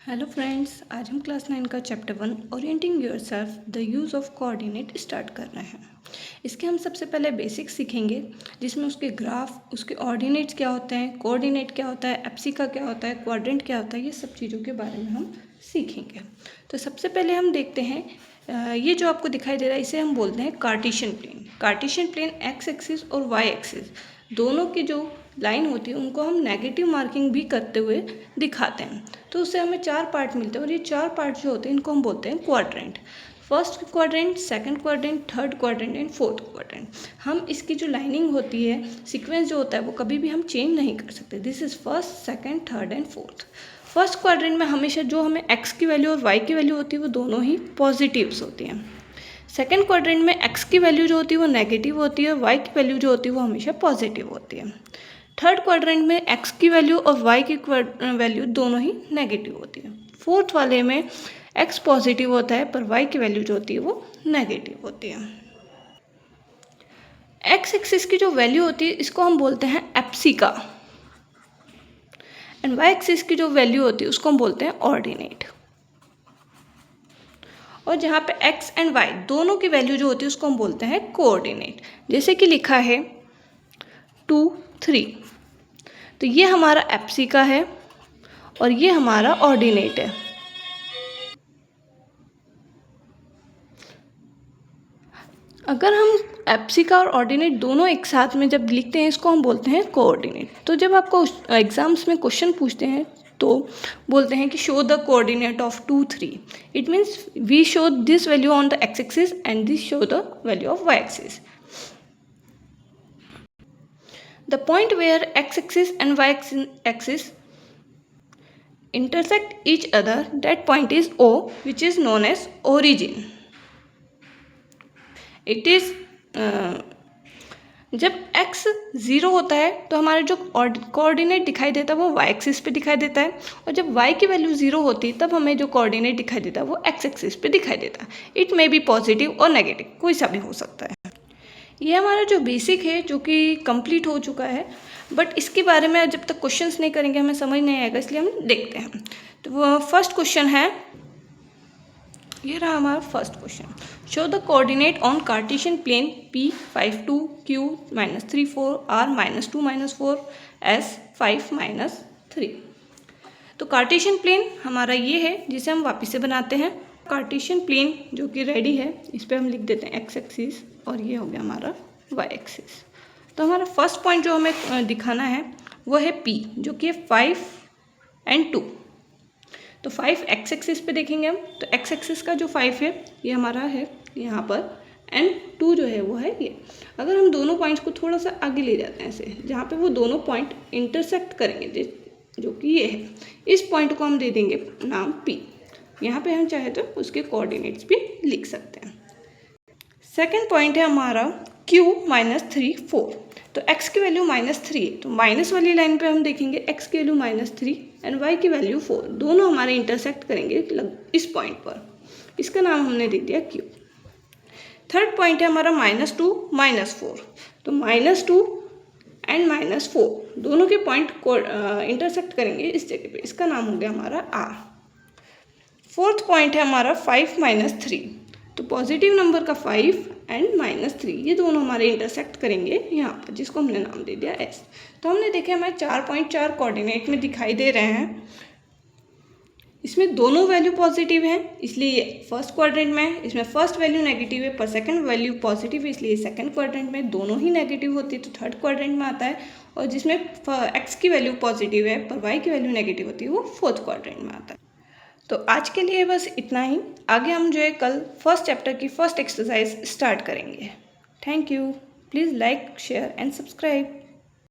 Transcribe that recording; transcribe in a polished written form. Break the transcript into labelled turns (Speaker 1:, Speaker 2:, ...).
Speaker 1: Hello friends, आज हम class 9 का chapter 1 orienting yourself the use of coordinate start कर रहे हैं। इसके हम सबसे पहले बेसिक्स सीखेंगे, जिसमें उसके ग्राफ, उसके ऑर्डिनेट्स क्या होते हैं, कोऑर्डिनेट क्या होता है, एप्सिका क्या होता है, क्वाड्रेंट क्या होता है, ये सब चीज़ों के बारे में हम सीखेंगे। तो सबसे पहले हम देखते हैं, ये जो आपको दिखाई दे रहा है इसे हम बोलते हैं Cartesian plane. Cartesian plane X axis और वाई एक्सिस दोनों की जो लाइन होती है उनको हम नेगेटिव मार्किंग भी करते हुए दिखाते हैं। तो उससे हमें 4 पार्ट मिलते हैं और ये 4 पार्ट जो होते हैं इनको हम बोलते हैं quadrant. First quadrant, second quadrant, third quadrant and fourth quadrant. हम इसकी जो लाइनिंग होती है, सीक्वेंस जो होता है वो कभी भी हम चेंज नहीं कर सकते। This is first, second, third and fourth. First quadrant में हमेशा जो हमें एक्स की वैल्यू और वाई की वैल्यू होती है वो दोनों ही पॉजिटिव्स होती हैं। सेकेंड क्वाड्रेंट में एक्स की वैल्यू जो होती है वो नेगेटिव होती है, वाई की वैल्यू जो होती है वो हमेशा पॉजिटिव होती है। थर्ड क्वाड्रेंट में एक्स की वैल्यू और वाई की वैल्यू दोनों ही नेगेटिव होती है। फोर्थ वाले में एक्स पॉजिटिव होता है पर वाई की वैल्यू जो होती है वो नेगेटिव होती है। एक्स एक्सिस की जो वैल्यू होती है इसको हम बोलते हैं एप्सिका, एंड वाई एक्सिस की जो वैल्यू होती है उसको हम बोलते हैं ऑर्डिनेट। और जहाँ पे x एंड y दोनों की वैल्यू जो होती है उसको हम बोलते हैं कोऑर्डिनेट। जैसे कि लिखा है 2, 3, तो ये हमारा एप्सिका है और ये हमारा ऑर्डिनेट है। अगर हम एप्सिका और ऑर्डिनेट दोनों एक साथ में जब लिखते हैं इसको हम बोलते हैं कोऑर्डिनेट। तो जब आपको एग्जाम्स में क्वेश्चन पूछते हैं तो बोलते हैं कि show the coordinate of 2, 3। It means we show this value on the X axis and this show the value of Y axis. The point where x-axis and y-axis intersect each other, that point is O, which is known as origin. It is जब x 0 होता है तो हमारा जो coordinate दिखाई देता है वो y एक्सिस पे दिखाई देता है, और जब y की वैल्यू 0 होती है तब हमें जो कोऑर्डिनेट दिखाई देता है वो x एक्सिस पे दिखाई देता है। इट मे बी पॉजिटिव और नेगेटिव, कोई सा भी हो सकता है। ये हमारा जो बेसिक है जो कि कंप्लीट हो चुका है, बट इसके बारे में जब तक क्वेश्चंस नहीं करेंगे हमें समझ नहीं आएगा, इसलिए हम देखते हैं। तो वो फर्स्ट क्वेश्चन है, ये रहा हमारा first question. Show the coordinate on Cartesian plane P 5, 2, Q -3, 4, R -2, -4, S 5, -3। तो कार्टेशियन प्लेन हमारा ये है जिसे हम वापस से बनाते हैं। कार्टेशियन प्लेन जो कि रेडी है, इस पर हम लिख देते हैं एक्स एक्सिस और ये हो गया हमारा वाई एक्सिस। तो हमारा फर्स्ट पॉइंट जो हमें दिखाना है वो है P, जो कि है 5 और 2। तो 5 एक्स एक्सिस पे देखेंगे हम, तो एक्स एक्सिस का जो 5 है ये हमारा है यहाँ पर, एंड 2 जो है वो है ये। अगर हम दोनों पॉइंट्स को थोड़ा सा आगे ले जाते हैं ऐसे, जहाँ पे वो दोनों पॉइंट इंटरसेक्ट करेंगे, जो कि ये है, इस पॉइंट को हम दे देंगे नाम P। यहाँ पे हम चाहे तो उसके कोऑर्डिनेट्स भी लिख सकते हैं। सेकेंड पॉइंट है हमारा Q -3, 4। तो x की वैल्यू -3 है, तो माइनस वाली लाइन पे हम देखेंगे x की वैल्यू -3 एंड y की वैल्यू 4, दोनों हमारे इंटरसेक्ट करेंगे इस पॉइंट पर। इसका नाम हमने दे दिया Q। थर्ड पॉइंट है हमारा -2, -4। तो -2 एंड -4 दोनों के पॉइंट को इंटरसेक्ट करेंगे इस जगह पे, इसका नाम हो गया हमारा R। फोर्थ पॉइंट है हमारा 5 -3। तो पॉजिटिव नंबर का 5 एंड -3 ये दोनों हमारे इंटरसेक्ट करेंगे यहाँ पर, जिसको हमने नाम दे दिया S। तो हमने देखे हमारे 4 पॉइंट 4 कोऑर्डिनेट में दिखाई दे रहे हैं। इसमें दोनों वैल्यू पॉजिटिव हैं, इसलिए ये फर्स्ट क्वाड्रेंट में है। इसमें फर्स्ट वैल्यू नेगेटिव है पर सेकंड वैल्यू पॉजिटिव है, इसलिए सेकंड क्वाड्रेंट में दोनों ही नेगेटिव होती है तो थर्ड क्वाड्रेंट में आता है। और जिसमें एक्स की वैल्यू पॉजिटिव है पर वाई की वैल्यू नेगेटिव होती है वो फोर्थ क्वाड्रेंट में आता है। तो आज के लिए बस इतना ही। आगे हम जो है कल फर्स्ट चैप्टर की फर्स्ट एक्सरसाइज स्टार्ट करेंगे। Thank you. Please like, share and subscribe.